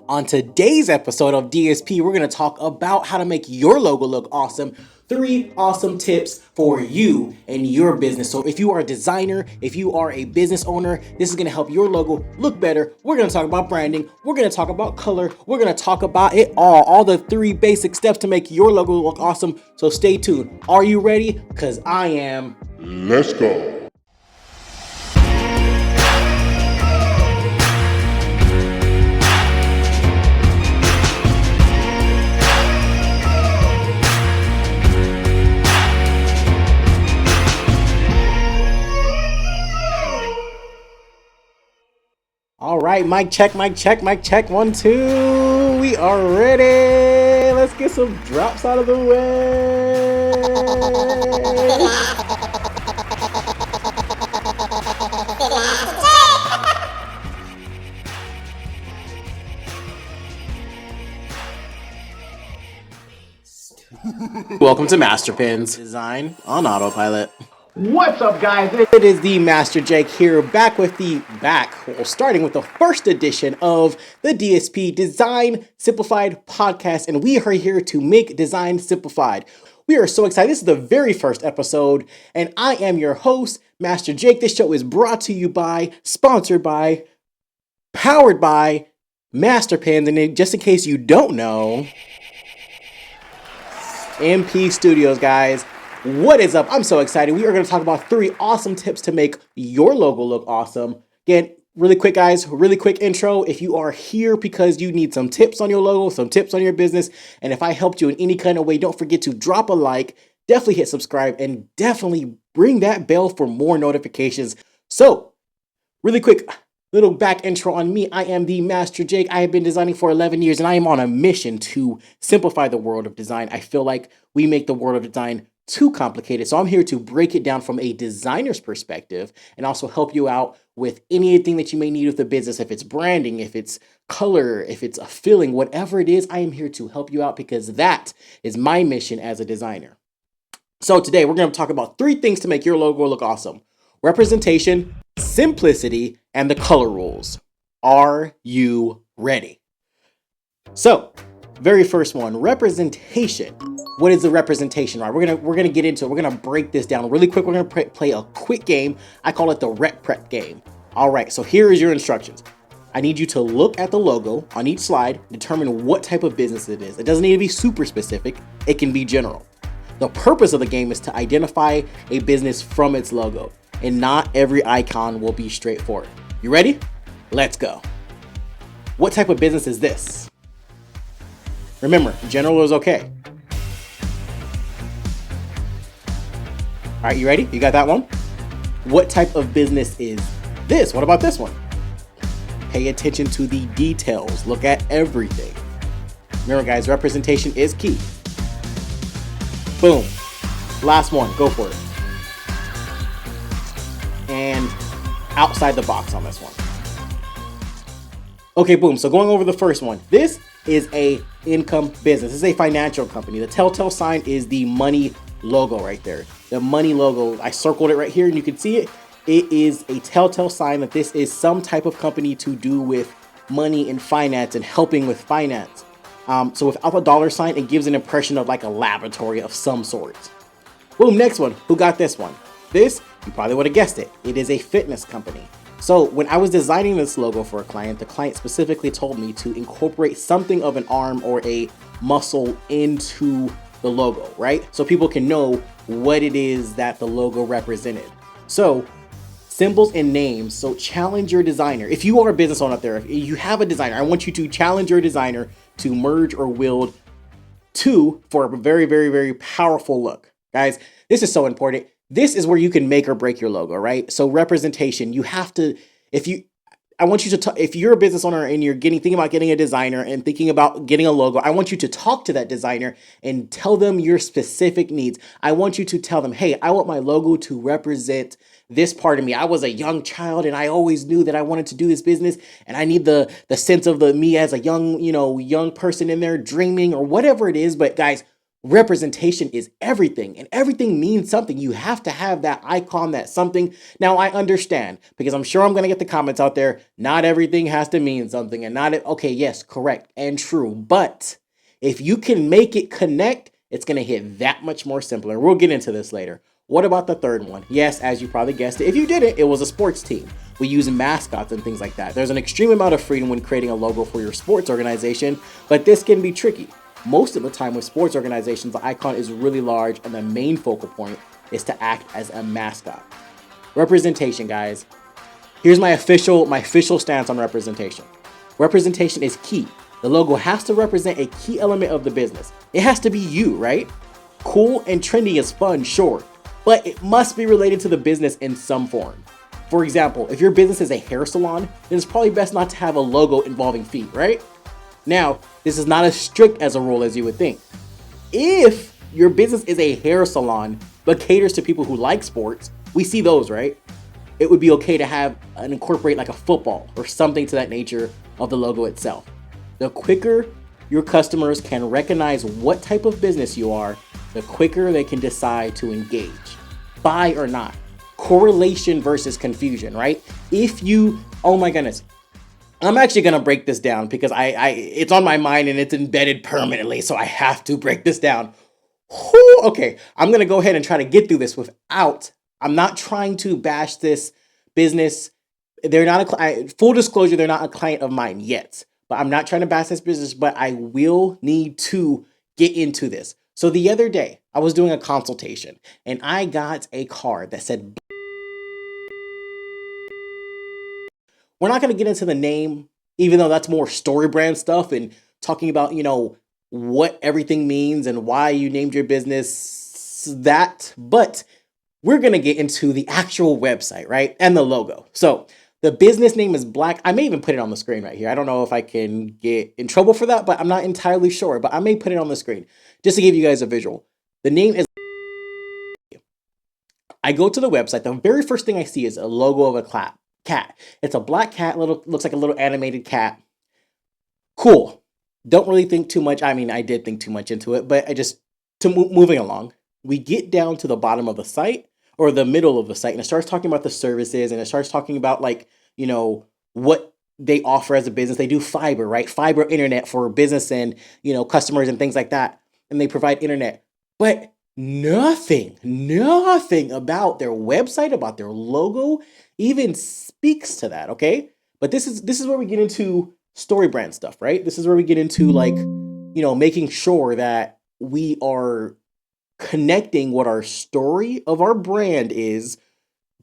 On today's episode of DSP, we're going to talk about how to make your logo look awesome. 3 awesome tips for you and your business. So if you are a designer, if you are a business owner, this is going to help your logo look better. We're going to talk about branding. We're going to talk about color. We're going to talk about it all the 3 basic steps to make your logo look awesome. So stay tuned. Are you ready? Because I am. Let's go. All right, mic check, mic check, mic check. 1, 2. We are ready. Let's get some drops out of the way. Welcome to Master Pens Design on Autopilot. What's up, guys? It is the Master Jake here, starting with the first edition of the DSP Design Simplified Podcast, and we are here to make design simplified. We are so excited. This is the very first episode, and I am your host, Master Jake. This show is brought to you by, sponsored by, powered by Master Pens, and just in case you don't know, MP Studios, guys. What is up? I'm so excited. We are going to talk about 3 awesome tips to make your logo look awesome. Again, really quick, guys, really quick intro. If you are here because you need some tips on your logo, some tips on your business, and if I helped you in any kind of way, don't forget to drop a like, definitely hit subscribe, and definitely ring that bell for more notifications. So, really quick, little back intro on me. I am the Master Jake. I have been designing for 11 years, and I am on a mission to simplify the world of design. I feel like we make the world of design too complicated. So I'm here to break it down from a designer's perspective and also help you out with anything that you may need with the business. If it's branding, if it's color, if it's a feeling, whatever it is, I am here to help you out because that is my mission as a designer. So today we're going to talk about 3 things to make your logo look awesome: representation, simplicity, and the color rules. Are you ready? So, very first one, representation. What is the representation, right? We're gonna get into it. We're gonna break this down really quick. We're gonna play a quick game. I call it the rep prep game. All right, so here is your instructions. I need you to look at the logo on each slide, determine what type of business it is. It doesn't need to be super specific. It can be general. The purpose of the game is to identify a business from its logo, and not every icon will be straightforward. You ready? Let's go. What type of business is this? Remember, general is okay. All right, you ready? You got that one? What type of business is this? What about this one? Pay attention to the details. Look at everything. Remember, guys, representation is key. Boom. Last one. Go for it. And outside the box on this one. Okay, boom. So going over the first one. This is a income business. This is a financial company. The telltale sign is the money logo right there. The money logo, I circled it right here and you can see it. It is a telltale sign that this is some type of company to do with money and finance and helping with finance. So without the dollar sign, it gives an impression of like a laboratory of some sort. Boom, next one. Who got this one? This, you probably would have guessed it. It is a fitness company. So when I was designing this logo for a client, the client specifically told me to incorporate something of an arm or a muscle into the logo, right? So people can know what it is that the logo represented. So symbols and names. So challenge your designer. If you are a business owner out there, if you have a designer, I want you to challenge your designer to merge or wield 2 for a very, very, very powerful look. Guys, this is so important. This is where you can make or break your logo, right? So representation, you have to, I want you to, if you're a business owner and you're thinking about getting a designer and thinking about getting a logo, I want you to talk to that designer and tell them your specific needs. I want you to tell them, hey, I want my logo to represent this part of me. I was a young child and I always knew that I wanted to do this business, and I need the sense of me as a young person in there dreaming or whatever it is. But guys, Representation is everything, and everything means something. You have to have that icon, that something. Now, I understand because I'm sure I'm going to get the comments out there. Not everything has to mean something, and not it. Okay, yes, correct and true. But if you can make it connect, it's going to hit that much more simpler. We'll get into this later. What about the third one? Yes, as you probably guessed it. If you didn't, it was a sports team. We use mascots and things like that. There's an extreme amount of freedom when creating a logo for your sports organization, but this can be tricky. Most of the time with sports organizations, the icon is really large and the main focal point is to act as a mascot. Representation, guys. Here's my official stance on representation. Representation is key. The logo has to represent a key element of the business. It has to be you, right? Cool and trendy is fun, sure, but it must be related to the business in some form. For example, if your business is a hair salon, then it's probably best not to have a logo involving feet, right? Now, this is not as strict as a rule as you would think. If your business is a hair salon but caters to people who like sports, we see those, right? It would be okay to have and incorporate like a football or something to that nature of the logo itself. The quicker your customers can recognize what type of business you are, the quicker they can decide to engage, buy or not. Correlation versus confusion, right? Oh my goodness, I'm actually gonna break this down because it's on my mind and it's embedded permanently, so I have to break this down. Whew, okay, I'm gonna go ahead and try to get through this without. I'm not trying to bash this business. They're not full disclosure. They're not a client of mine yet, but I'm not trying to bash this business. But I will need to get into this. So the other day, I was doing a consultation and I got a card that said. We're not going to get into the name, even though that's more story brand stuff and talking about, what everything means and why you named your business that. But we're going to get into the actual website, right? And the logo. So the business name is Black. I may even put it on the screen right here. I don't know if I can get in trouble for that, but I'm not entirely sure. But I may put it on the screen just to give you guys a visual. The name is. I go to the website. The very first thing I see is a logo of a cat. It's a black cat, looks like a little animated cat. Cool. Don't really think too much. I mean, I did think too much into it, but moving along, we get down to the bottom of the site or the middle of the site and it starts talking about the services and it starts talking about what they offer as a business. They do fiber, right? Fiber internet for business and, customers and things like that. And they provide internet, but nothing about their website, about their logo even speaks to that, okay? But this is where we get into story brand stuff, right? This is where we get into making sure that we are connecting what our story of our brand is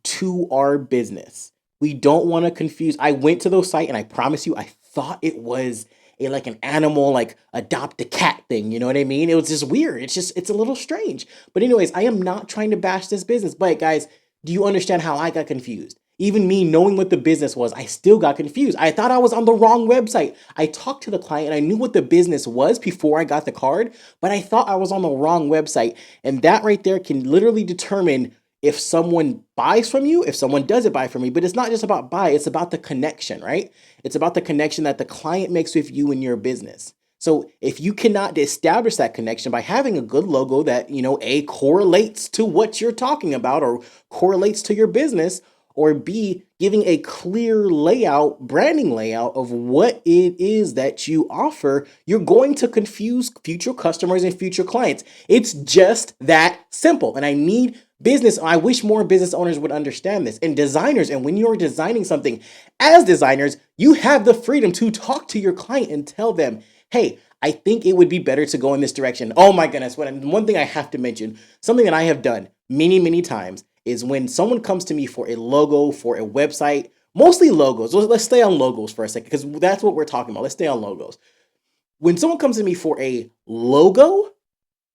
to our business. We don't want to confuse. I went to those sites and I promise you, I thought it was an animal, like adopt a cat thing. You know what I mean? It was just weird. It's a little strange. But anyways, I am not trying to bash this business. But guys, do you understand how I got confused? Even me knowing what the business was, I still got confused. I thought I was on the wrong website. I talked to the client and I knew what the business was before I got the card, but I thought I was on the wrong website. And that right there can literally determine if someone buys from you, if someone doesn't buy from me. But it's not just about buy, it's about the connection, right? It's about the connection that the client makes with you and your business. So if you cannot establish that connection by having a good logo that, A, correlates to what you're talking about or correlates to your business, or B, giving a clear layout, branding layout of what it is that you offer, you're going to confuse future customers and future clients. It's just that simple. And I wish more business owners would understand this and designers. And when you're designing something as designers, you have the freedom to talk to your client and tell them, hey, I think it would be better to go in this direction. Oh my goodness. One thing I have to mention, something that I have done many, many times is when someone comes to me for a logo, for a website, mostly logos. Let's stay on logos for a second because that's what we're talking about. Let's stay on logos. When someone comes to me for a logo,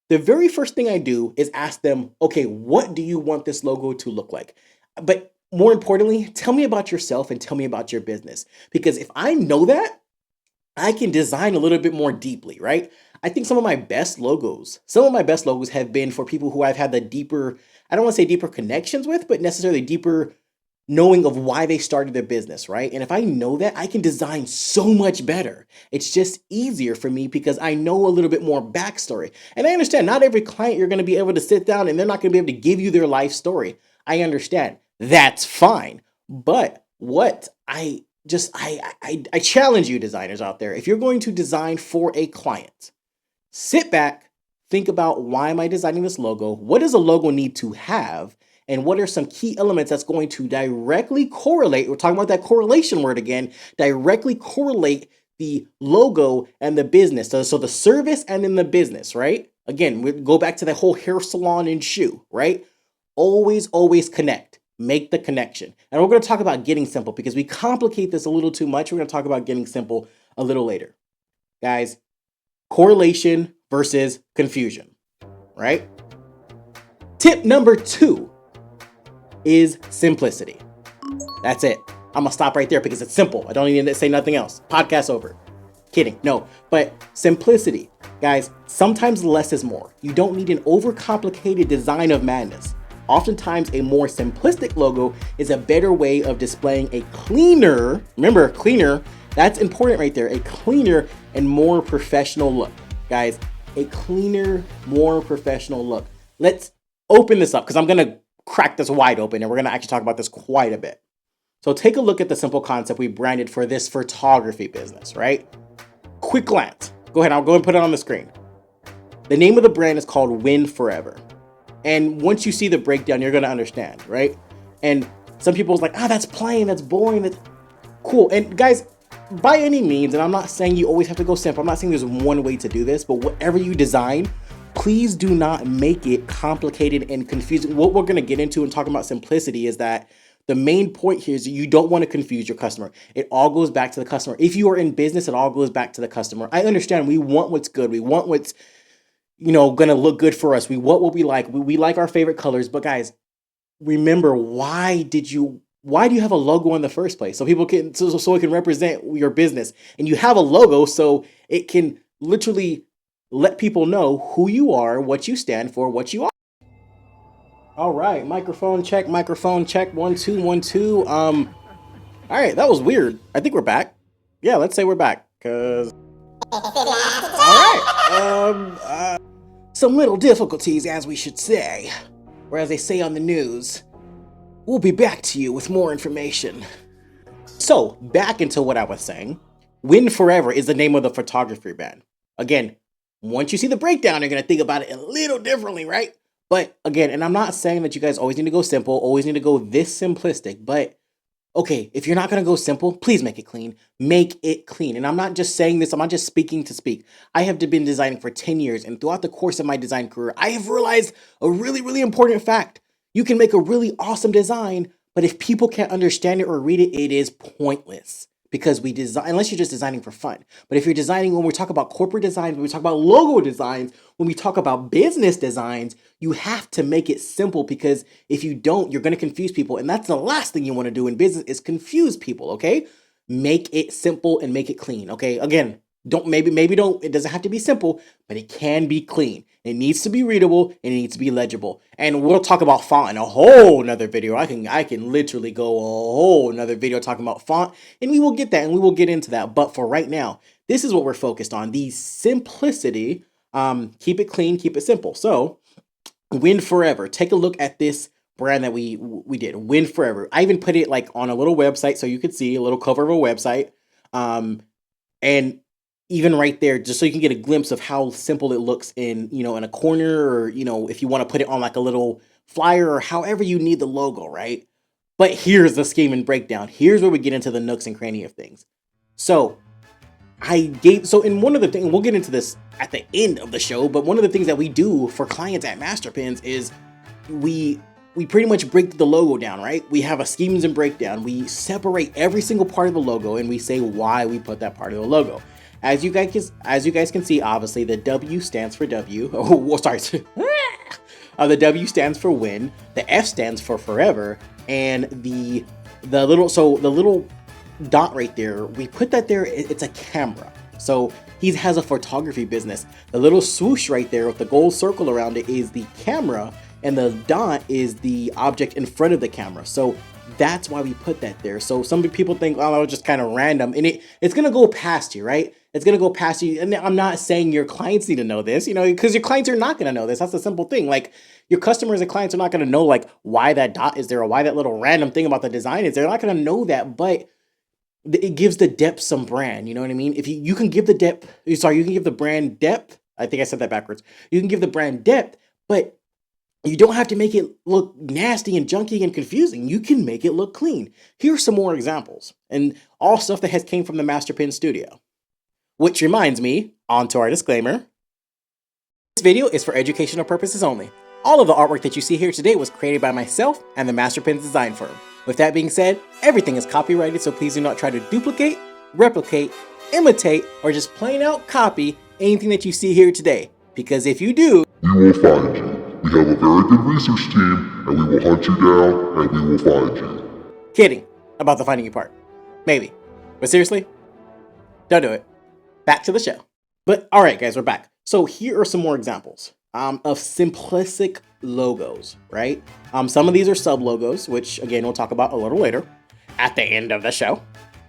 the very first thing I do is ask them, okay, what do you want this logo to look like? But more importantly, tell me about yourself and tell me about your business. Because if I know that, I can design a little bit more deeply, right? I think some of my best logos have been for people who I've had the deeper, I don't want to say deeper connections with, but necessarily deeper knowing of why they started their business, right? And if I know that, I can design so much better. It's just easier for me because I know a little bit more backstory. And I understand not every client you're going to be able to sit down and they're not going to be able to give you their life story. I understand. That's fine. But what I challenge you designers out there. If you're going to design for a client, sit back, think about, why am I designing this logo? What does a logo need to have? And what are some key elements that's going to directly correlate? We're talking about that correlation word again, directly correlate the logo and the business. So the service and then the business, right? Again, we go back to that whole hair salon and shoe, right? Always connect. Make the connection. And we're going to talk about getting simple because we complicate this a little too much. We're going to talk about getting simple a little later. Guys, correlation versus confusion, right? Tip number 2 is simplicity. That's it. I'm gonna stop right there because it's simple. I don't need to say nothing else. Podcast over. Kidding. No, but simplicity. Guys, sometimes less is more. You don't need an overcomplicated design of madness. Oftentimes, a more simplistic logo is a better way of displaying a cleaner, remember, cleaner, that's important right there, a cleaner and more professional look. Guys, a cleaner, more professional look. Let's open this up because I'm going to crack this wide open and we're going to actually talk about this quite a bit. So take a look at the simple concept we branded for this photography business, right? Quick glance. Go ahead, I'll go and put it on the screen. The name of the brand is called Win Forever. And once you see the breakdown, you're going to understand, right? And some people's like, that's plain, that's boring, that's cool. And guys, by any means, and I'm not saying you always have to go simple. I'm not saying there's one way to do this, but whatever you design, please do not make it complicated and confusing. What we're going to get into and talking about simplicity is that the main point here is that you don't want to confuse your customer. It all goes back to the customer. If you are in business, it all goes back to the customer. I understand we want what's good. We want what's, going to look good for us. We want what we like. We like our favorite colors. But guys, remember, why do you have a logo in the first place? So people can, so it can represent your business. And you have a logo so it can literally let people know who you are, what you stand for, what you are. All right, microphone check, 1 2 1 2. All right, that was weird. I think we're back. Yeah, let's say we're back, cause all right. Some little difficulties, as we should say, or as they say on the news. We'll be back to you with more information. So, back into what I was saying. Win Forever is the name of the photography brand. Again, once you see the breakdown, you're going to think about it a little differently, right? But again, and I'm not saying that you guys always need to go simple, always need to go this simplistic, but okay, if you're not going to go simple, please make it clean. Make it clean. And I'm not just saying this, I'm not just speaking to speak. I have been designing for 10 years, and throughout the course of my design career, I have realized a really, really important fact. You can make a really awesome design, but if people can't understand it or read it, it is pointless. Because we design, unless you're just designing for fun. But if you're designing, when we talk about corporate designs, when we talk about logo designs, when we talk about business designs, you have to make it simple, because if you don't, you're going to confuse people. And that's the last thing you want to do in business, is confuse people, okay? Make it simple and make it clean, okay? Again, maybe don't, it doesn't have to be simple, but it can be clean. It needs to be readable and it needs to be legible. And we'll talk about font in a whole nother video. I can literally go a whole nother video talking about font, and we will get that and we will get into that. But for right now, this is what we're focused on, the simplicity. Keep it clean, keep it simple. So Win Forever. Take a look at this brand that we did, Win Forever. I even put it like on a little website so you could see a little cover of a website. And even right there, just so you can get a glimpse of how simple it looks in a corner, or, if you want to put it on like a little flyer or however you need the logo, right? But here's the scheme and breakdown. Here's where we get into the nooks and crannies of things. So in one of the things, we'll get into this at the end of the show, but one of the things that we do for clients at Masterpins is we pretty much break the logo down, right? We have a schemes and breakdown. We separate every single part of the logo and we say why we put that part of the logo. As you guys can see, obviously the W stands for W. Oh, sorry. The W stands for win. The F stands for forever, and the little dot right there, we put that there. It's a camera. So he has a photography business. The little swoosh right there with the gold circle around it is the camera, and the dot is the object in front of the camera. So That's why we put that there. So some people think, oh, that was just kind of random, and it's gonna go past you, right? It's gonna go past you. And I'm not saying your clients need to know this, because your clients are not gonna know this. That's a simple thing. Like your customers and clients are not gonna know like why that dot is there or why that little random thing about the design is there. They're not gonna know that, but it gives the depth some brand. You know what I mean? If you can give the depth, sorry, you can give the brand depth. I think I said that backwards. You can give the brand depth, but you don't have to make it look nasty and junky and confusing. You can make it look clean. Here's some more examples, and all stuff that has came from the Master Pen Studio. Which reminds me, on to our disclaimer. This video is for educational purposes only. All of the artwork that you see here today was created by myself and the Master Pen design firm. With that being said, everything is copyrighted, so please do not try to duplicate, replicate, imitate, or just plain out copy anything that you see here today. Because if you do, we will find you. We have a very good research team, and we will hunt you down, and we will find you. Kidding about the finding you part. Maybe. But seriously, don't do it. Back to the show. But all right, guys, we're back. So here are some more examples of simplistic logos, right? Some of these are sub logos, which again, we'll talk about a little later at the end of the show.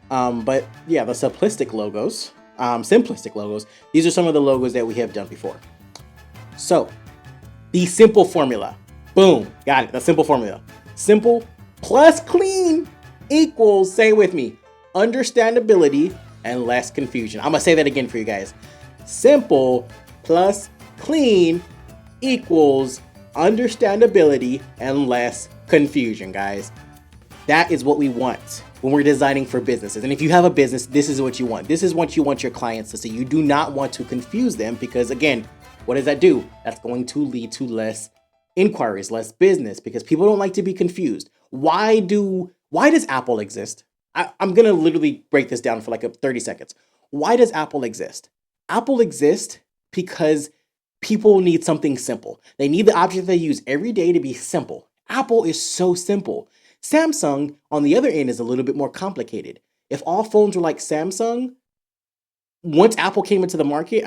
But yeah, the simplistic logos, these are some of the logos that we have done before. So the simple formula, boom, got it. The simple formula, simple plus clean equals, say it with me, understandability and less confusion. I'm gonna say that again for you guys. Simple plus clean equals understandability and less confusion, guys. That is what we want when we're designing for businesses. And if you have a business, this is what you want. This is what you want your clients to see. You do not want to confuse them because, again, what does that do? That's going to lead to less inquiries, less business, because people don't like to be confused. Why does Apple exist? I'm going to literally break this down for like 30 seconds. Why does Apple exist? Apple exists because people need something simple. They need the object they use every day to be simple. Apple is so simple. Samsung, on the other end, is a little bit more complicated. If all phones were like Samsung, once Apple came into the market,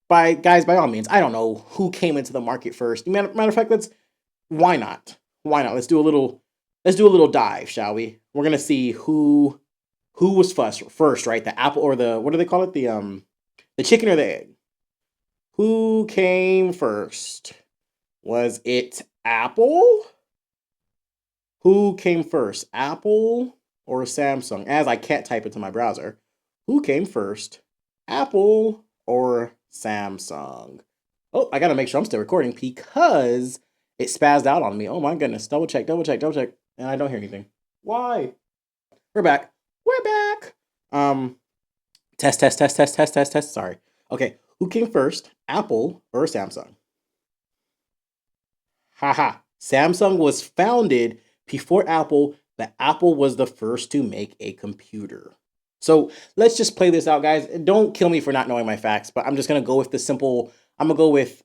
by all means, I don't know who came into the market first. Matter of fact, why not? Let's do a little dive, shall we? We're gonna see who was first, right? The apple or what do they call it? The chicken or the egg? Who came first? Was it Apple? Who came first, Apple or Samsung? As I can't type into my browser, who came first, Apple or Samsung? Oh, I gotta make sure I'm still recording because it spazzed out on me. Oh my goodness, double check, and I don't hear anything. Why? We're back. Test. Sorry. Okay, who came first, Apple or Samsung? Haha, Samsung was founded before Apple, but Apple was the first to make a computer. So let's just play this out, guys. Don't kill me for not knowing my facts, but I'm just gonna go with the simple. I'm gonna go with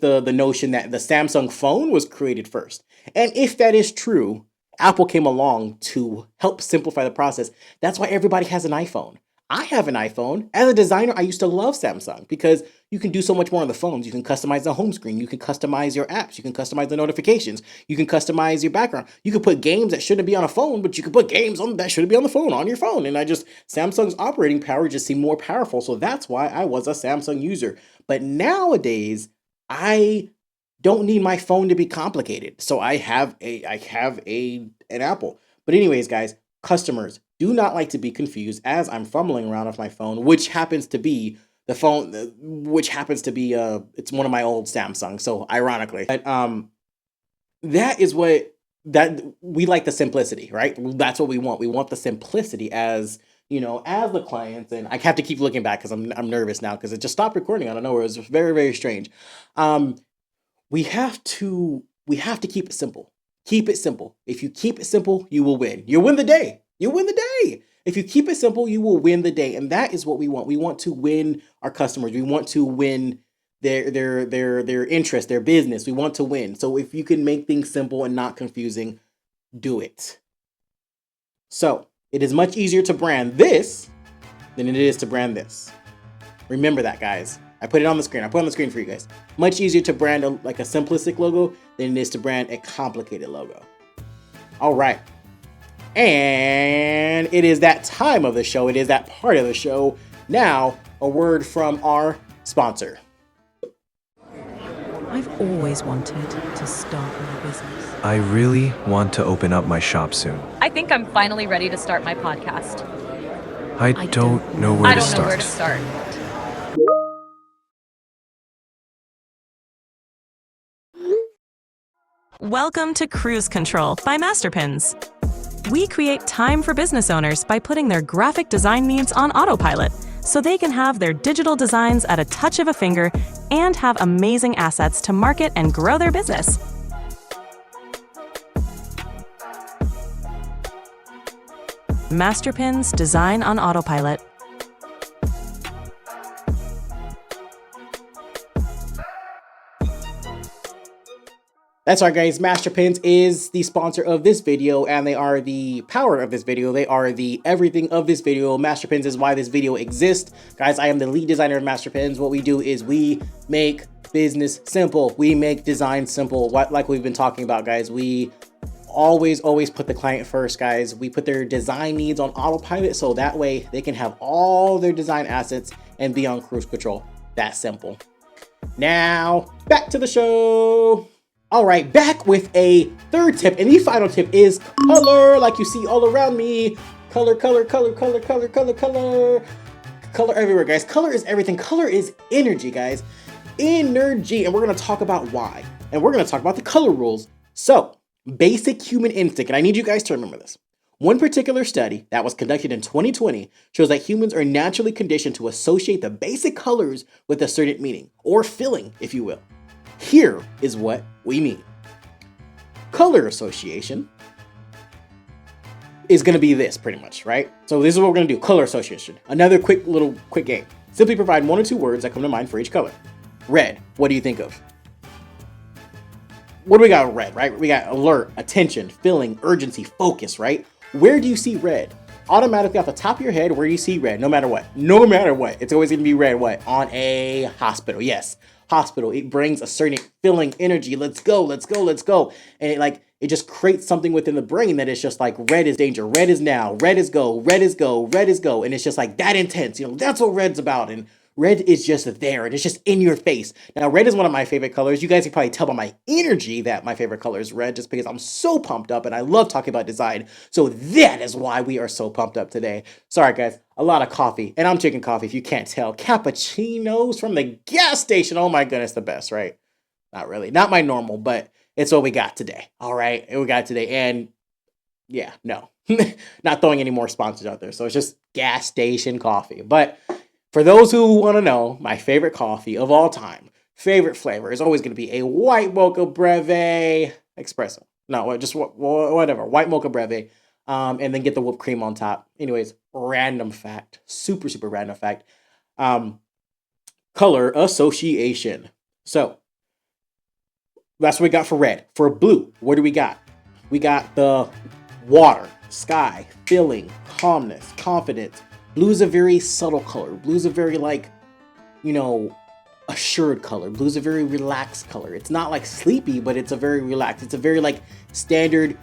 the notion that the Samsung phone was created first. And if that is true, Apple came along to help simplify the process. That's why everybody has an iPhone. I have an iPhone. As a designer, I used to love Samsung because you can do so much more on the phones. You can customize the home screen. You can customize your apps. You can customize the notifications. You can customize your background. You can put games that shouldn't be on a phone, but you can put games on that shouldn't be on the phone, on your phone. And Samsung's operating power just seemed more powerful. So that's why I was a Samsung user. But nowadays, I don't need my phone to be complicated. So I have an Apple. But anyways, guys, customers do not like to be confused as I'm fumbling around with my phone, which happens to be it's one of my old Samsung. So ironically, but that we like the simplicity, right? That's what we want. We want the simplicity as the clients. And I have to keep looking back because I'm nervous now because it just stopped recording out of nowhere. It was very, very strange. We have to keep it simple. Keep it simple. If you keep it simple, you will win. You win the day. If you keep it simple, you will win the day. And that is what we want. We want to win our customers. We want to win their interest, their business. We want to win. So if you can make things simple and not confusing, do it. So it is much easier to brand this than it is to brand this. Remember that, guys. I put it on the screen. I put it on the screen for you guys. Much easier to brand a simplistic logo than it is to brand a complicated logo. All right. And it is that time of the show. It is that part of the show. Now, a word from our sponsor. I've always wanted to start my business. I really want to open up my shop soon. I think I'm finally ready to start my podcast. I don't know where to start. Welcome to Cruise Control by Masterpins. We create time for business owners by putting their graphic design needs on autopilot so they can have their digital designs at a touch of a finger and have amazing assets to market and grow their business. Masterpins Design on Autopilot. That's right, guys. Masterpins is the sponsor of this video, and they are the power of this video. They are the everything of this video. Masterpins is why this video exists. Guys, I am the lead designer of Masterpins. What we do is we make business simple. We make design simple. Like we've been talking about, guys. We always put the client first, guys. We put their design needs on autopilot so that way they can have all their design assets and be on cruise control. That simple. Now, back to the show. All right, back with a third tip, and the final tip is color, like you see all around me. Color everywhere, guys. Color is everything. Color is energy, guys. Energy, and we're gonna talk about why. And we're gonna talk about the color rules. So, basic human instinct, and I need you guys to remember this. One particular study that was conducted in 2020 shows that humans are naturally conditioned to associate the basic colors with a certain meaning, or feeling, if you will. Here is what we mean. Color association is going to be this pretty much, right? So this is what we're going to do. Color association. Another quick game. Simply provide one or two words that come to mind for each color. Red. What do you think of? What do we got with red, right? We got alert, attention, feeling, urgency, focus, right? Where do you see red? Automatically off the top of your head, where do you see red? No matter what. No matter what. It's always going to be red. What? On a hospital. Yes. Hospital. It brings a certain feeling, energy. Let's go. And it just creates something within the brain that is just like red is danger, red is now, red is go, red is go, red is go. And it's just like that intense. That's what red's about. And red is just there and it's just in your face. Now, red is one of my favorite colors. You guys can probably tell by my energy that my favorite color is red just because I'm so pumped up and I love talking about design. So that is why we are so pumped up today. Sorry, guys. A lot of coffee, and I'm drinking coffee if you can't tell. Cappuccinos from the gas station. Oh my goodness, the best, right? Not really. Not my normal, but it's what we got today. All right, we got today. And yeah, no. Not throwing any more sponsors out there. So it's just gas station coffee. But for those who want to know, my favorite coffee of all time, favorite flavor is always going to be a white mocha breve espresso. No, just whatever. White mocha breve. And then get the whipped cream on top. Anyways, random fact. Super random fact. Color association. So, that's what we got for red. For blue, what do we got? We got the water, sky, feeling, calmness, confidence. Blue is a very subtle color. Blue is a very assured color. Blue is a very relaxed color. It's not like sleepy, but it's a very relaxed. It's a very standard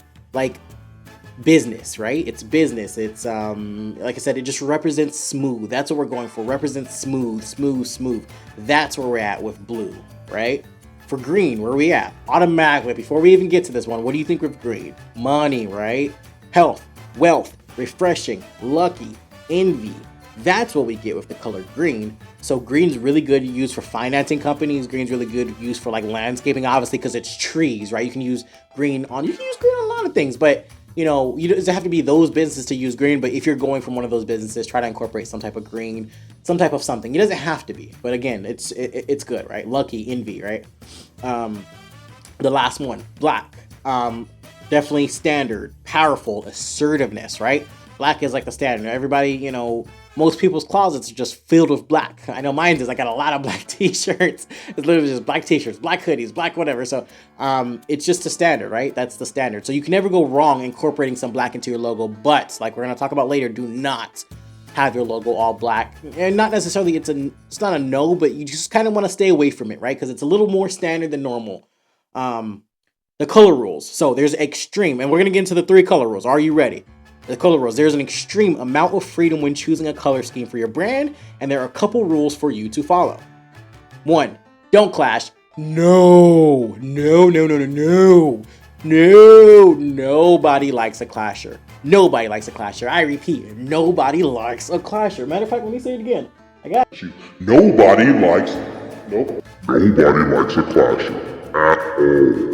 business, right? It's business. It's like I said, it just represents smooth. That's what we're going for. Represents smooth. That's where we're at with blue, right? For green, where are we at? Automatically, before we even get to this one, what do you think with green? Money, right? Health, wealth, refreshing, lucky, envy. That's what we get with the color green. So green's really good to use for financing companies. Green's really good to use for landscaping, obviously, because it's trees, right? You can use green on a lot of things, but you doesn't have to be those businesses to use green, but if you're going from one of those businesses, try to incorporate some type of green, some type of something. It doesn't have to be, but again, it's good, right? Lucky, envy, right? The last one, black. Definitely standard, powerful, assertiveness, right? Black is the standard. Everybody, most people's closets are just filled with black. I know mine is. I got a lot of black t-shirts. It's literally just black t-shirts, black hoodies, black whatever. So it's just a standard, right? That's the standard. So you can never go wrong incorporating some black into your logo. But like we're going to talk about later, do not have your logo all black. And not necessarily it's not a no, but you just kind of want to stay away from it, right? Because it's a little more standard than normal. The color rules. So there's extreme, and we're going to get into the 3 color rules. Are you ready? The color rules. There's an extreme amount of freedom when choosing a color scheme for your brand, and there are a couple rules for you to follow. 1, don't clash. No. Nobody likes a clasher. Nobody likes a clasher. I repeat, nobody likes a clasher. Matter of fact, let me say it again. I got you. Nobody likes a clasher at all.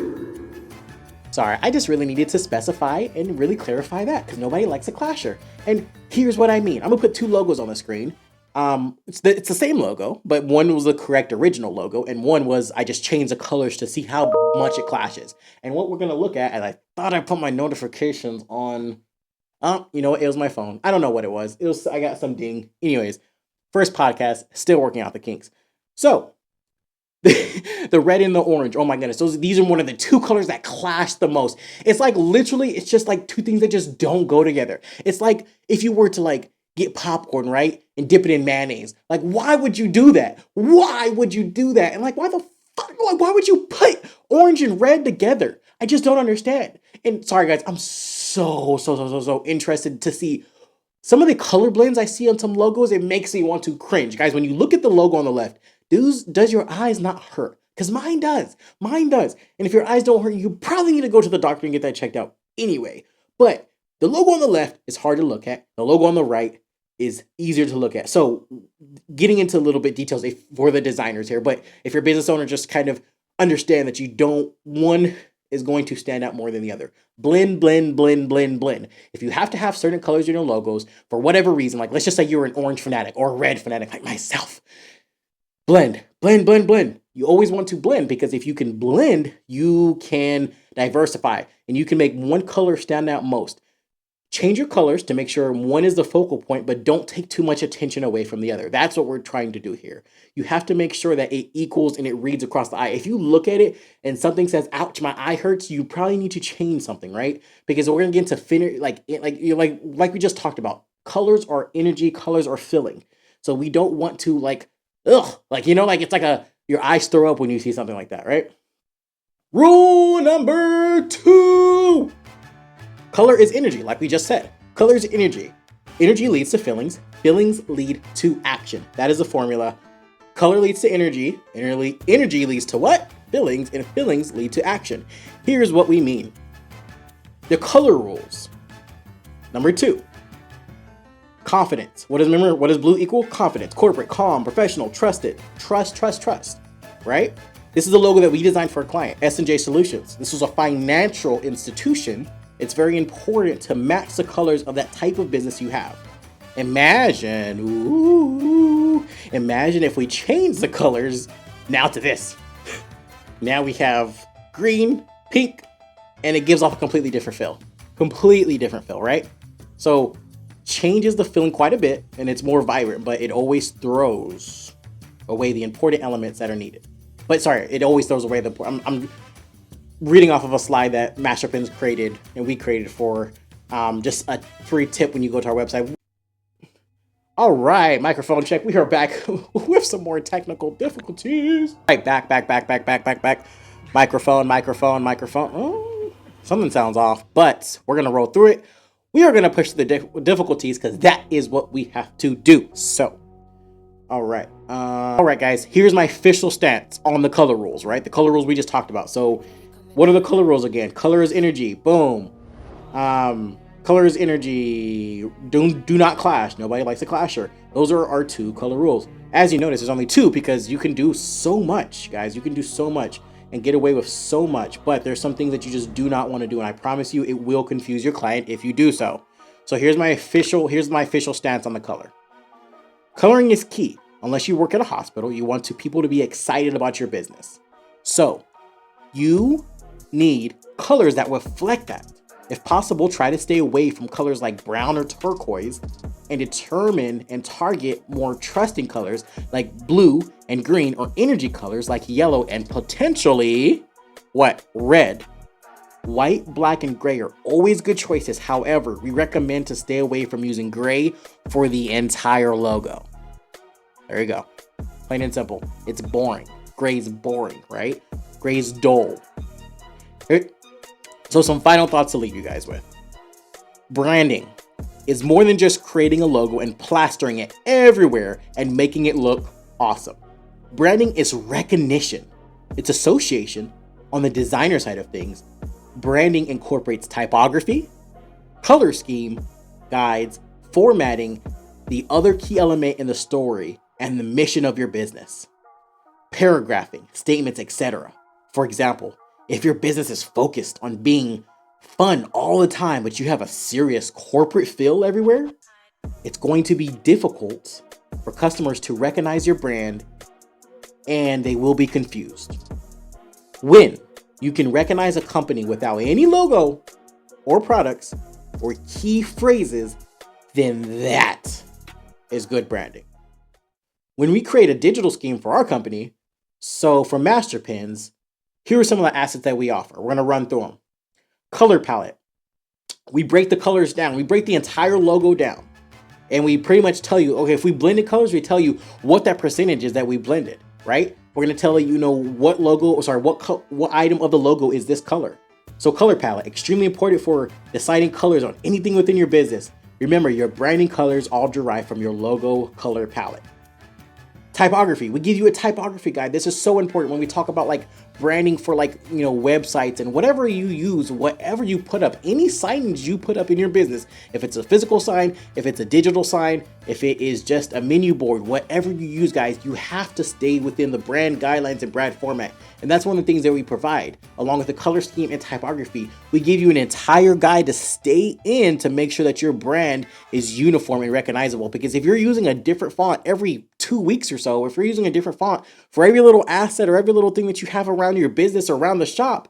Sorry, I just really needed to specify and really clarify that because nobody likes a clasher. And here's what I mean. I'm gonna put 2 logos on the screen. It's the same logo, but one was the correct original logo, and one was I just changed the colors to see how much it clashes. And what we're gonna look at, and I thought I put my notifications on. You know what? It was my phone. I don't know what it was. I got some ding. Anyways, first podcast, still working out the kinks. So the red and the orange. Oh my goodness. These are one of the 2 colors that clash the most. It's like literally, it's just like 2 things that just don't go together. It's like if you were to like get popcorn, right? And dip it in mayonnaise. Like, why would you do that? Why would you do that? And like, why the fuck? Like, why would you put orange and red together? I just don't understand. And sorry guys, I'm so interested to see some of the color blends I see on some logos. It makes me want to cringe. Guys, when you look at the logo on the left, does your eyes not hurt? Because mine does. Mine does. And if your eyes don't hurt, you probably need to go to the doctor and get that checked out anyway. But the logo on the left is hard to look at. The logo on the right is easier to look at. So getting into a little bit details for the designers here, but if you're a business owner, just kind of understand that one is going to stand out more than the other. Blend. If you have to have certain colors in your logos for whatever reason, like let's just say you're an orange fanatic or a red fanatic like myself, blend. You always want to blend because if you can blend, you can diversify and you can make one color stand out most. Change your colors to make sure one is the focal point, but don't take too much attention away from the other. That's what we're trying to do here. You have to make sure that it equals and it reads across the eye. If you look at it and something says, ouch, my eye hurts, you probably need to change something, right? Because we're going to get into like we just talked about. Colors are energy, colors are filling. So we don't want to it's like your eyes throw up when you see something like that, right? Rule number 2. Color is energy, like we just said. Color is energy. Energy leads to feelings. Feelings lead to action. That is the formula. Color leads to energy. Energy leads to what? Feelings, and feelings lead to action. Here's what we mean. The color rules. Number 2. Confidence. What does blue equal? Confidence. Corporate, calm, professional, trusted. Trust. Right? This is the logo that we designed for a client, S&J Solutions. This was a financial institution. It's very important to match the colors of that type of business you have. Imagine if we change the colors now to this. Now we have green, pink, and it gives off a completely different feel. Right? So changes the feeling quite a bit and it's more vibrant, but it always throws away the important elements that are needed. It always throws away I'm reading off of a slide that Masterpins created and we created for just a free tip when you go to our website. All right, microphone check. We are back with some more technical difficulties. All right, back. Microphone. Oh, something sounds off, but we're going to roll through it. We are going to push the difficulties because that is what we have to do. So, all right, guys, here's my official stance on the color rules, right? The color rules we just talked about. So what are the color rules again? Color is energy. Boom. Color is energy. Do not clash. Nobody likes a clasher. Those are our 2 color rules. As you notice, there's only 2 because you can do so much, guys. You can do so much and get away with so much, but there's some things that you just do not want to do. And I promise you, it will confuse your client if you do so. So here's my official stance on the color. Coloring is key. Unless you work at a hospital, you want people to be excited about your business. So you need colors that reflect that. If possible, try to stay away from colors like brown or turquoise and determine and target more trusting colors like blue and green, or energy colors like yellow and potentially red. White, black, and gray are always good choices. However, we recommend to stay away from using gray for the entire logo. There you go. Plain and simple. It's boring. Gray's boring, right? Gray's dull. So some final thoughts to leave you guys with. Branding is more than just creating a logo and plastering it everywhere and making it look awesome. Branding is recognition. It's association. On the designer side of things, branding incorporates typography, color scheme, guides, formatting, the other key element in the story, and the mission of your business. Paragraphing, statements, etc. For example, if your business is focused on being fun all the time, but you have a serious corporate feel everywhere, it's going to be difficult for customers to recognize your brand, and they will be confused. When you can recognize a company without any logo or products or key phrases, then that is good branding. When we create a digital scheme for our company, so for Masterpins, here are some of the assets that we offer. We're going to run through them. Color palette. We break the colors down. We break the entire logo down. And we pretty much tell you, okay, if we blended colors, we tell you what that percentage is that we blended, right? We're going to tell you, what item of the logo is this color. So color palette, extremely important for deciding colors on anything within your business. Remember, your branding colors all derive from your logo color palette. Typography, we give you a typography guide. This is so important when we talk about branding for websites and whatever you use, whatever you put up, any signage you put up in your business, if it's a physical sign, if it's a digital sign, if it is just a menu board, whatever you use, guys, you have to stay within the brand guidelines and brand format. And that's one of the things that we provide. Along with the color scheme and typography, we give you an entire guide to stay in to make sure that your brand is uniform and recognizable. Because if you're using a different font every 2 weeks or so, if you're using a different font for every little asset or every little thing that you have around your business or around the shop,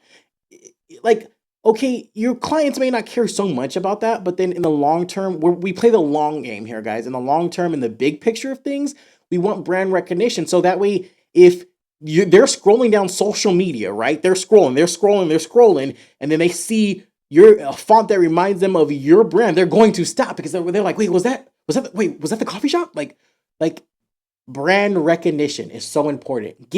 okay, your clients may not care so much about that, but then in the long term, we play the long game here, guys. In the long term, in the big picture of things, we want brand recognition. So that way, if they're scrolling down social media, right? They're scrolling, and then they see a font that reminds them of your brand, they're going to stop because they're like, wait, was that the coffee shop? Like brand recognition is so important.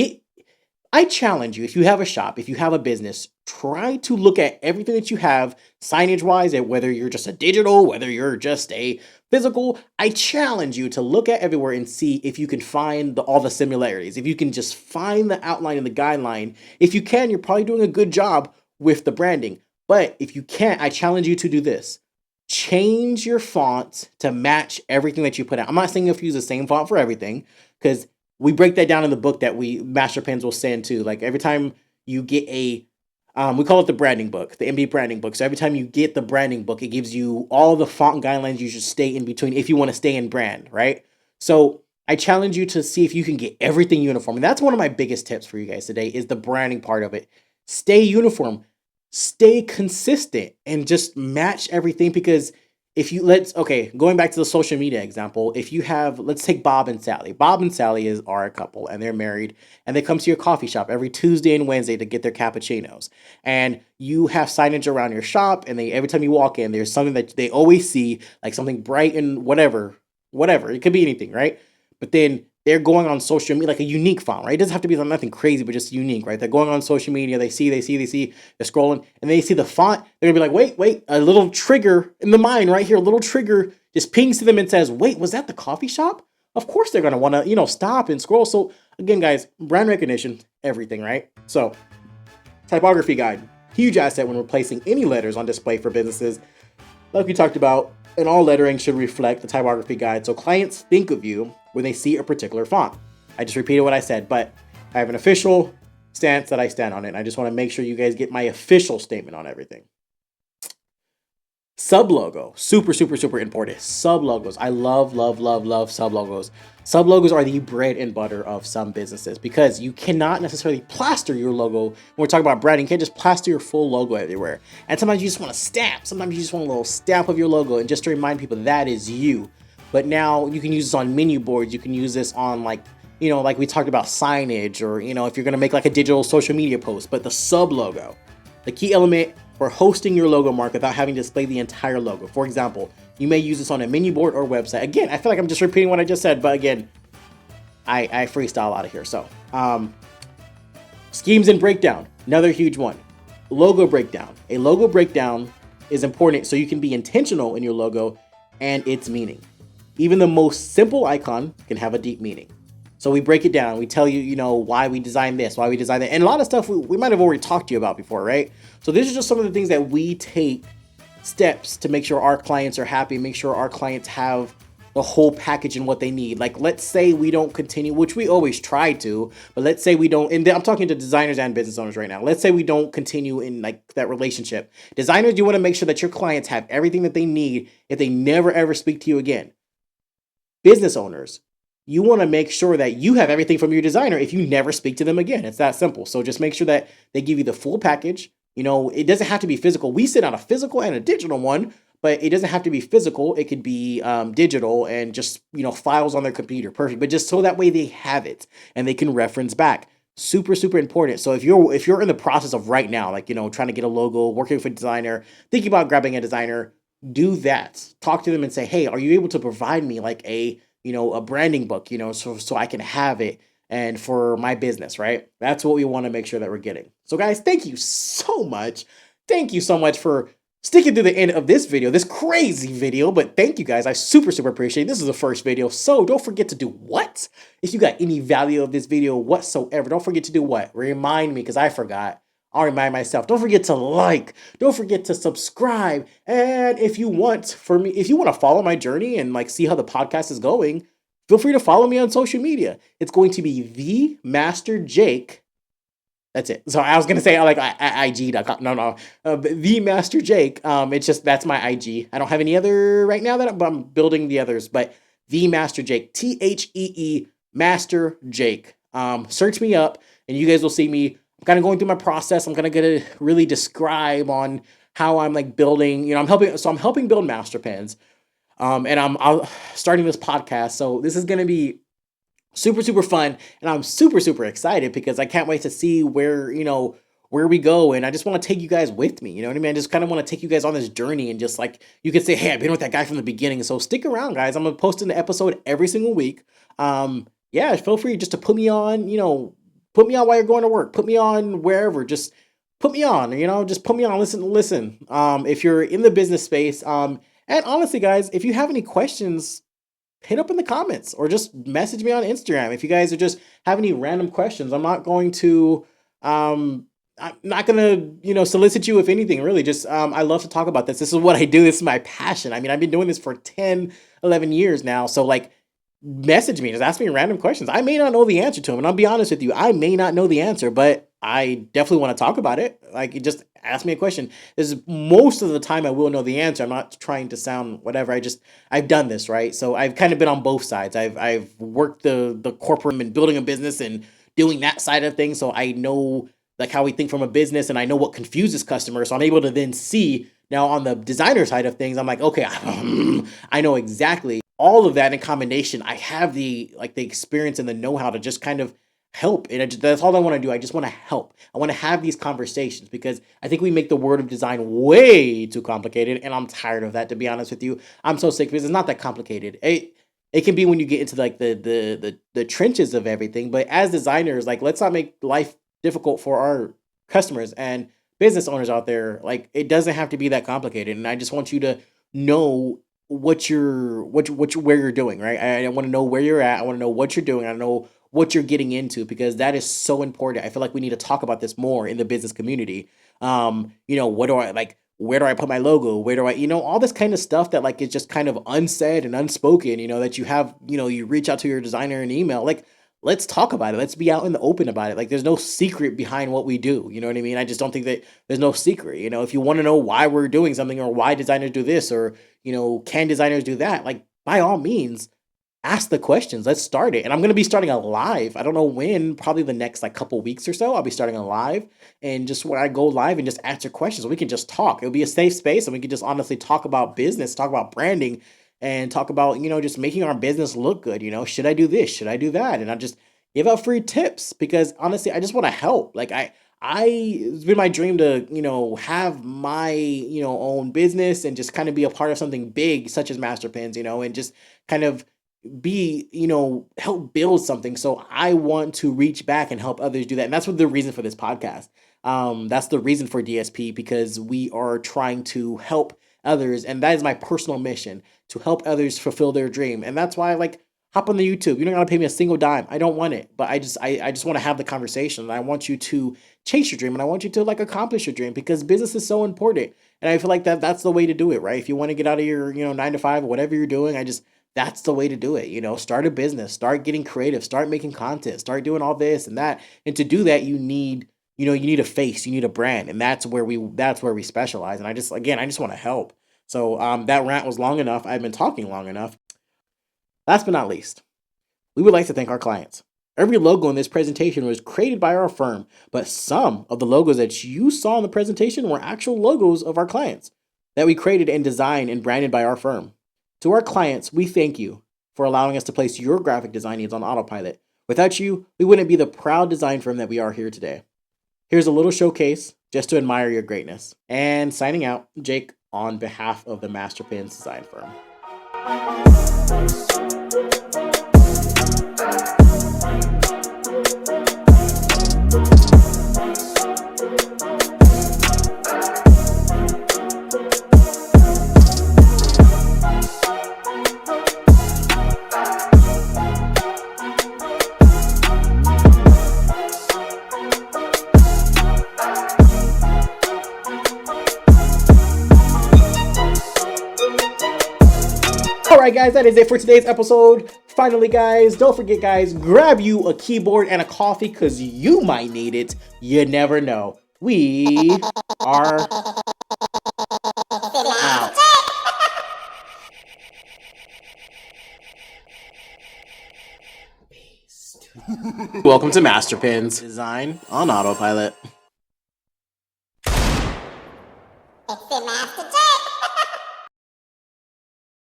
I challenge you, if you have a shop, if you have a business, try to look at everything that you have signage-wise, whether you're just a digital, whether you're just a physical. I challenge you to look at everywhere and see if you can find all the similarities. If you can just find the outline and the guideline. If you can, you're probably doing a good job with the branding. But if you can't, I challenge you to do this. Change your font to match everything that you put out. I'm not saying you have to use the same font for everything, because we break that down in the book that Masterpins will send to. Every time you get we call it the branding book, the MD branding book. So every time you get the branding book, it gives you all the font guidelines you should stay in between if you want to stay in brand, right? So I challenge you to see if you can get everything uniform. And that's one of my biggest tips for you guys today is the branding part of it. Stay uniform, stay consistent, and just match everything. Because if you going back to the social media example, if you have, let's take Bob and Sally. Bob and Sally are a couple and they're married and they come to your coffee shop every Tuesday and Wednesday to get their cappuccinos. And you have signage around your shop, and every time you walk in, there's something that they always see, like something bright and whatever. It could be anything, right? But then they're going on social media, like a unique font, right? It doesn't have to be nothing crazy, but just unique, right? They're going on social media, they see, they're scrolling, and they see the font. They're gonna be like, wait, a little trigger in the mind right here, a little trigger just pings to them and says, wait, was that the coffee shop? Of course they're gonna wanna, stop and scroll. So again, guys, brand recognition, everything, right? So typography guide, huge asset when replacing any letters on display for businesses. Like we talked about, and all lettering should reflect the typography guide so clients think of you when they see a particular font. I just repeated what I said, but I have an official stance that I stand on it. And I just want to make sure you guys get my official statement on everything. Sub-logo, super, super, super important. Sub-logos. I love sub-logos. Sub-logos are the bread and butter of some businesses because you cannot necessarily plaster your logo. When we're talking about branding, you can't just plaster your full logo everywhere. And sometimes you just want a stamp. Sometimes you just want a little stamp of your logo and just to remind people that is you. But now you can use this on menu boards. You can use this on like we talked about signage, or, if you're going to make like a digital social media post. But the sub-logo, the key element for hosting your logo mark without having to display the entire logo. For example, you may use this on a menu board or website. Again, I feel like I'm just repeating what I just said, but again, I freestyle out of here. So, schemes and breakdown, another huge one. logo breakdown. A logo breakdown is important so you can be intentional in your logo and its meaning. Even the most simple icon can have a deep meaning. So we break it down. We tell you, why we designed this, why we designed that. And a lot of stuff we might have already talked to you about before, right? So this is just some of the things that we take steps to make sure our clients are happy, make sure our clients have the whole package and what they need. Like, let's say we don't continue, which we always try to, but let's say we don't, and I'm talking to designers and business owners right now. Let's say we don't continue in like that relationship. Designers, you want to make sure that your clients have everything that they need if they never ever speak to you again. Business owners, you want to make sure that you have everything from your designer if you never speak to them again. It's that simple. So just make sure that they give you the full package. It doesn't have to be physical. We send out a physical and a digital one, but it doesn't have to be physical. It could be digital and just, files on their computer. Perfect. But just so that way they have it and they can reference back. Super, super important. So if you're in the process of right now, like, trying to get a logo, working with a designer, thinking about grabbing a designer, do that. Talk to them and say, hey, are you able to provide me like a branding book, so I can have it and for my business, right? That's what we want to make sure that we're getting. So guys, thank you so much. Thank you so much for sticking through the end of this video, this crazy video, but thank you guys. I super, super appreciate it. This is the first video, so don't forget to do what? If you got any value of this video whatsoever, don't forget to do what? Remind me, because I forgot. I'll remind myself. Don't forget to like. Don't forget to subscribe. And if you want to follow my journey and like see how the podcast is going, feel free to follow me on social media. It's going to be the Master Jake. That's it. So I was gonna say like IG.com. No. The Master Jake. It's just that's my IG. I don't have any other right now but I'm building the others. But the Master Jake. THEE Master Jake. Search me up, and you guys will see me. I'm kind of going through my process. I'm gonna really describe on how I'm like building. I'm helping build master pens. And I'm starting this podcast. So this is gonna be super, super fun, and I'm super, super excited because I can't wait to see where we go, and I just want to take you guys with me, you know what I mean? I just kind of want to take you guys on this journey, and just like, you can say, hey, I've been with that guy from the beginning, so stick around, guys. I'm going to post an episode every single week. Yeah, feel free just to put me on while you're going to work, put me on wherever, just put me on, just put me on, listen. If you're in the business space, and honestly, guys, if you have any questions, hit up in the comments or just message me on Instagram. If you guys are just have any random questions, I'm not going to solicit you with anything, really. Just I love to talk about this. This is what I do. This is my passion. I mean, I've been doing this for 10, 11 years now. So like, message me, just ask me random questions. I may not know the answer to them, and I'll be honest with you, I may not know the answer, but I definitely want to talk about it. Like, just ask me a question. This is most of the time I will know the answer. I'm not trying to sound whatever. I've done this, right? So I've kind of been on both sides. I've worked the corporate and building a business and doing that side of things. So I know like how we think from a business, and I know what confuses customers. So I'm able to then see now on the designer side of things. I'm like, okay, I know exactly all of that in combination. I have the experience and the know-how to just kind of help. And that's all I want to do. I just want to help. I want to have these conversations because I think we make the world of design way too complicated. And I'm tired of that, to be honest with you. I'm so sick because it's not that complicated. It can be when you get into like the trenches of everything. But as designers, like, let's not make life difficult for our customers and business owners out there. Like, it doesn't have to be that complicated. And I just want you to know where you're doing, right? I want to know where you're at. I want to know what you're doing. I know what you're getting into, because that is so important. I feel like we need to talk about this more in the business community. What do I like? Where do I put my logo? Where do I, all this kind of stuff that like is just kind of unsaid and unspoken, that you have, you reach out to your designer in email. Like, let's talk about it. Let's be out in the open about it. Like, there's no secret behind what we do. You know what I mean? I just don't think that there's no secret. If you want to know why we're doing something, or why designers do this, or, can designers do that? Like, by all means, ask the questions. Let's start it. And I'm going to be starting a live. I don't know when, probably the next like couple weeks or so, I'll be starting a live, and just where I go live and just answer questions. We can just talk. It'll be a safe space, and we can just honestly talk about business, talk about branding, and talk about, just making our business look good. Should I do this? Should I do that? And I just give out free tips, because honestly, I just want to help. Like, it's been my dream to, have my, own business and just kind of be a part of something big such as Master Pens, and just kind of be, help build something. So I want to reach back and help others do that. And that's what the reason for this podcast. That's the reason for DSP, because we are trying to help others, and that is my personal mission, to help others fulfill their dream. And that's why I like hop on the YouTube. You don't gotta pay me a single dime. I don't want it, but I just want to have the conversation. And I want you to chase your dream, and I want you to like accomplish your dream, because business is so important. And I feel like that's the way to do it, right? If you want to get out of your 9 to 5 or whatever you're doing, that's the way to do it. Start a business, start getting creative, start making content, start doing all this and that. And to do that, you need a face, you need a brand, and that's where we specialize. And I just want to help. So that rant was long enough. I've been talking long enough. Last but not least, we would like to thank our clients. Every logo in this presentation was created by our firm, but some of the logos that you saw in the presentation were actual logos of our clients that we created and designed and branded by our firm. To our clients, we thank you for allowing us to place your graphic design needs on autopilot. Without you, we wouldn't be the proud design firm that we are here today. Here's a little showcase just to admire your greatness. And signing out, Jake, on behalf of the Masterpins Design Firm. Alright guys, that is it for today's episode. Finally guys, don't forget guys, grab you a keyboard and a coffee, because you might need it. You never know. We are out. Welcome to Masterpins Design on Autopilot.